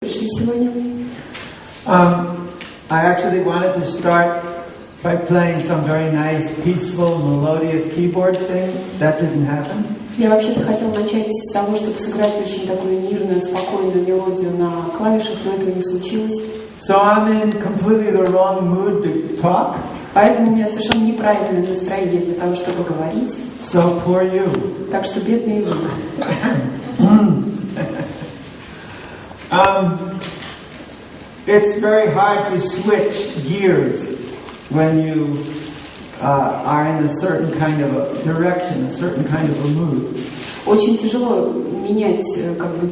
Пришли сегодня. I actually wanted to start by playing some very nice, peaceful, melodious keyboard thing. That didn't happen. Я вообще-то хотела начать с того, чтобы сыграть очень такую мирную, спокойную мелодию на клавишах, но этого не случилось. So I'm in completely the wrong mood to talk. Поэтому у меня совершенно неправильное настроение для того, чтобы говорить. So poor you. Так что бедные вы. It's very hard to switch gears when you are in a certain kind of a direction, a certain kind of a mood. Очень тяжело менять,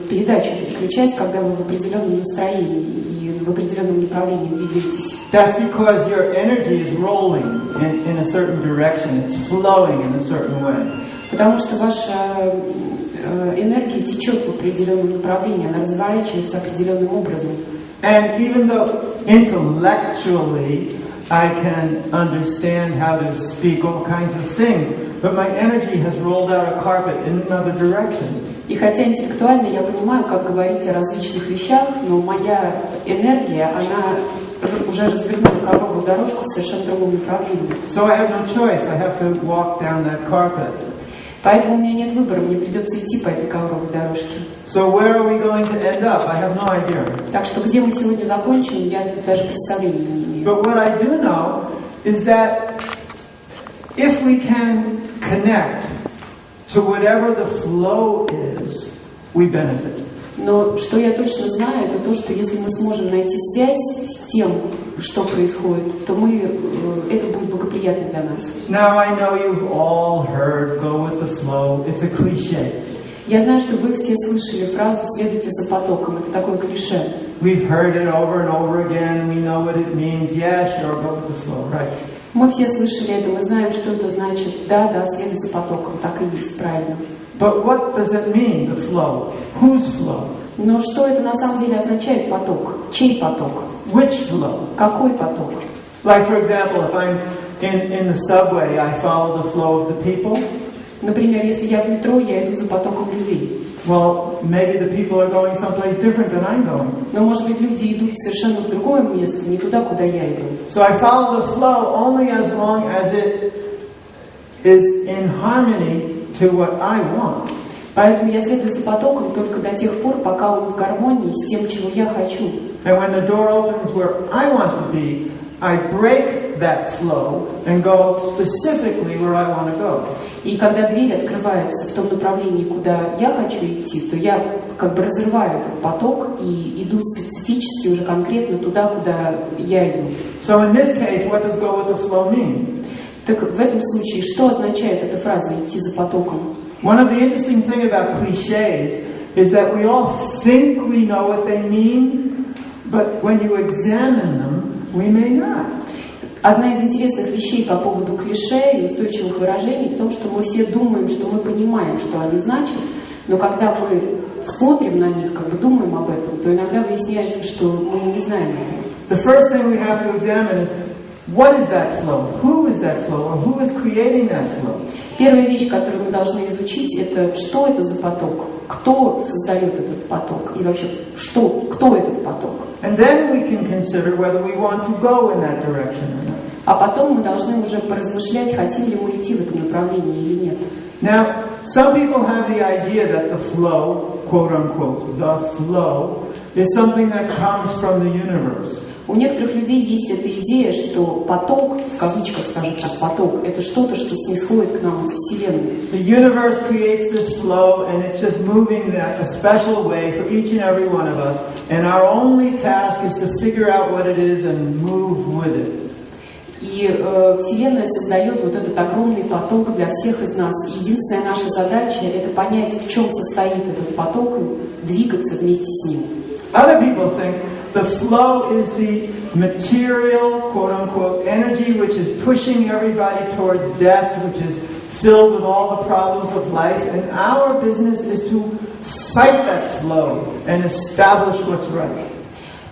передачу переключать, когда вы в определенном настроении и в определенном направлении двигаетесь. That's because your energy is rolling in a certain direction. It's flowing in a certain way. Потому что ваша энергия течет в определенном направлении, она разворачивается определенным образом. And even though intellectually I can understand how to speak all kinds of things, but my energy has rolled out a carpet in another direction. И хотя интеллектуально я понимаю, как говорить о различных вещах, но моя энергия, она уже развернула ковровую дорожку в совершенно другом направлении. So I have no choice. I have to walk down that carpet. Поэтому у меня нет выбора, мне придется идти по этой ковровой дорожке. So where are we going to end up? I have no idea. Так что где мы сегодня закончим, я даже представления не имею. But what I do know is that if we can connect to whatever the flow is, we benefit. Но что я точно знаю, это то, что если мы сможем найти связь с тем, что происходит, то это будет благоприятно для нас. Now I know you've all heard "go with the flow." It's a cliche. Я знаю, что вы все слышали фразу «следуйте за потоком». Это такое клише. We've heard it over and over again. We know what it means. Yeah, sure, go with the flow, right? Мы все слышали это, мы знаем, что это значит. Да, следуй за потоком, так и есть, правильно. But what does it mean, the flow? Whose flow? Но что это на самом деле означает поток? Чей поток? Which flow? Какой поток? Like, for example, if I'm in the subway, I follow the flow of the people. Например, если я в метро, я иду за потоком людей. Well, maybe the people are going someplace different than I'm going. Но, может быть, люди идут совершенно в другое место, не туда, куда я иду. So I follow the flow only as long as it is in harmony to what I want. Поэтому я следую за потоком только до тех пор, пока он в гармонии с тем, чего я хочу. And when the door opens where I want to be, I break that flow and go specifically where I want to go. И когда дверь открывается в том направлении, куда я хочу идти, то я разрываю этот поток и иду специфически уже конкретно туда, куда я иду. So in this case, what does go with the flow mean? Так в этом случае, что означает эта фраза «идти за потоком»? One of the interesting things about cliches is that we all think we know what they mean, but when you examine them, we may not. Одна из интересных вещей по поводу клише и устойчивых выражений в том, что мы все думаем, что мы понимаем, что они значат, но когда мы смотрим на них, думаем об этом, то иногда выясняется, что мы не знаем этого. The first thing we have to examine is what is that flow? Who is that flow? Or who is creating that flow? Первая вещь, которую мы должны изучить, это что это за поток, кто создает этот поток и вообще кто этот поток. And then we can consider whether we want to go in that direction or not. А потом мы должны уже поразмышлять, хотим ли мы идти в этом направлении или нет. Now, some people have the idea that the flow, quote unquote, the flow, is something that comes from the universe. У некоторых людей есть эта идея, что поток, в кавычках скажем так, поток, это что-то, что снисходит к нам из Вселенной. The universe creates this flow, and it's just moving in a special way for each and every one of us. And our only task is to figure out what it is and move with it. И Вселенная создает вот этот огромный поток для всех из нас. И единственная наша задача – это понять, в чем состоит этот поток, и двигаться вместе с ним. Other people think the flow is the material, quote-unquote, energy which is pushing everybody towards death, which is filled with all the problems of life, and our business is to fight that flow and establish what's right.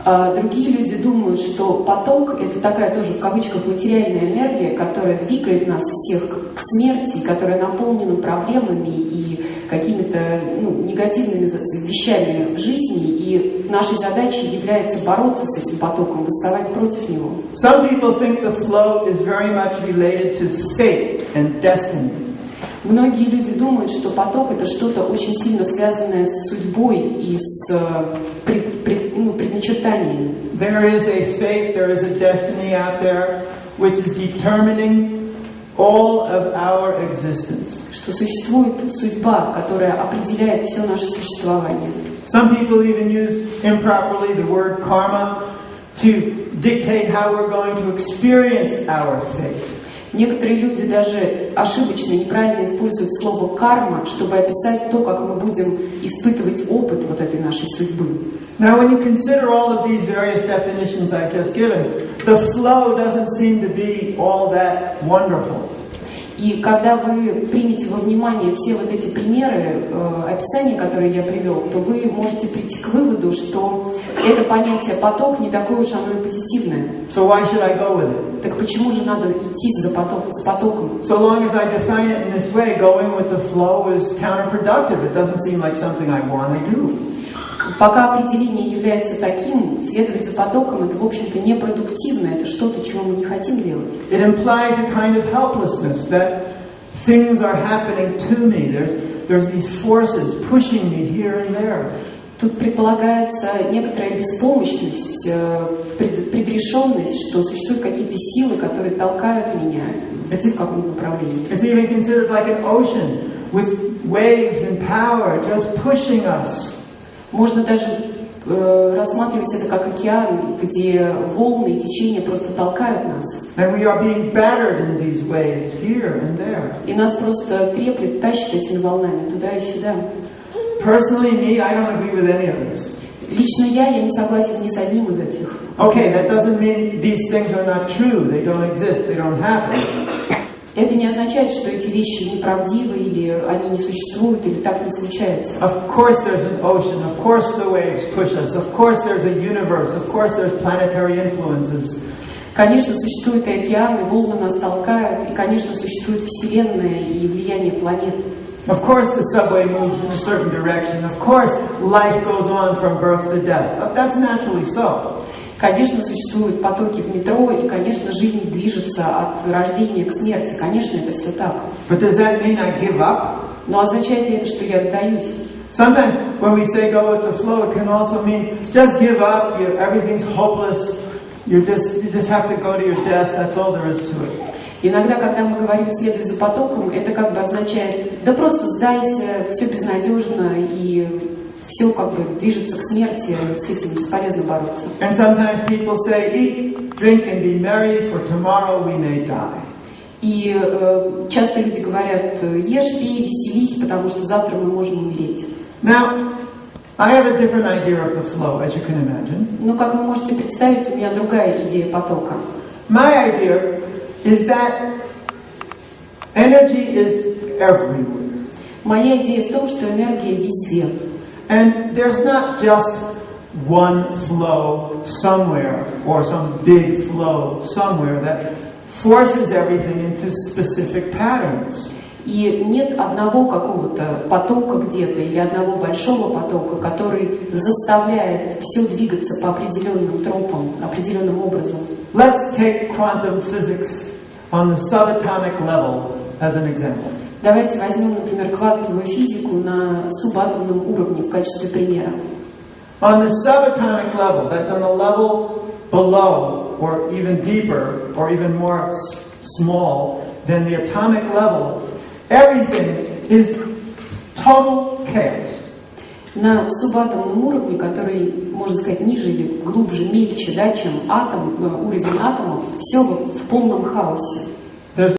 Другие люди думают, что поток – это такая тоже в кавычках материальная энергия, которая двигает нас всех к смерти, которая наполнена проблемами и какими-то негативными вещами в жизни, и нашей задачей является бороться с этим потоком, восставать против него. Some people think the flow is very much related to fate and destiny. Многие люди думают, что поток — это что-то очень сильно связанное с судьбой и с предначертаниями. There is a fate, there is a destiny out there which is determining all of our existence. Что существует судьба, которая определяет все наше существование. Some people even use improperly the word karma to dictate how we're going to experience our fate. Некоторые люди даже ошибочно, неправильно используют слово «карма», чтобы описать то, как мы будем испытывать опыт вот этой нашей судьбы. Now, when you consider all of these various definitions I've just given, the flow doesn't seem to be all that wonderful. И когда вы примете во внимание все вот эти примеры, описания, которые я привел, то вы можете прийти к выводу, что это понятие «поток» не такое уж оно и позитивное. So why should I go with it? Так почему же надо идти с потоком? So long as I define it in this way, going with the flow is counterproductive. It doesn't seem like something I want to do. Пока определение является таким, следовать за потоком — это, в общем-то, непродуктивно, это что-то, чего мы не хотим делать. It implies a kind of helplessness, that things are happening to me. There's these forces pushing me here and there. Тут предполагается некоторая беспомощность, предрешенность, что существуют какие-то силы, которые толкают меня в каком-то направлении. It's even considered like an ocean with waves and power just pushing us. Можно даже рассматривать это как океан, где волны и течения просто толкают нас. And we are being battered in these waves here and there. И нас просто треплет, тащит этими волнами туда и сюда. Personally, me, I don't agree with any of this. Лично я не согласен ни с одним из этих. Okay, that doesn't mean these things are not true. They don't exist. They don't happen. Это не означает, что эти вещи неправдивы, или они не существуют, или так не случается. Of course there's an ocean. Of course the waves push us. Of course there's a universe. Of course there's planetary influences. Конечно, существуют и океаны, волны нас толкают, и, конечно, существует Вселенная и влияние планет. Of course the subway moves in a certain direction. Of course life goes on from birth to death. That's naturally so. Конечно, существуют потоки в метро, и, конечно, жизнь движется от рождения к смерти. Конечно, это все так. But does that mean I give up? Но означает ли это, что я сдаюсь? Sometimes when we say go with the flow, it can also mean just give up. Everything's hopeless. You just have to go to your death. That's all there is to it. Иногда, когда мы говорим «следуй за потоком», это как бы означает «да просто сдайся, все безнадежно, и все как бы движется к смерти, с этим бесполезно бороться». And sometimes people say, eat, drink and be merry, for tomorrow we may die. И часто люди говорят «ешь, пей, веселись, потому что завтра мы можем умереть». Now, I have a different idea of the flow, as you can imagine. Ну, как вы можете представить, у меня другая идея потока. My idea is that energy is everywhere. Моя идея в том, что энергия везде. And there's not just one flow somewhere or some big flow somewhere that forces everything into specific patterns. И нет одного какого-то потока где-то или одного большого потока, который заставляет все двигаться по определенным тропам, определенным образом. Let's take quantum physics on the subatomic level as an example. Давайте возьмем, например, квантовую физику на субатомном уровне в качестве примера. On the subatomic level, that's on the level below or even deeper or even more small than the atomic level, everything is total chaos. На субатомном уровне, который, можно сказать, ниже или глубже, мельче, да, чем атом, уровень атомов, все в полном хаосе.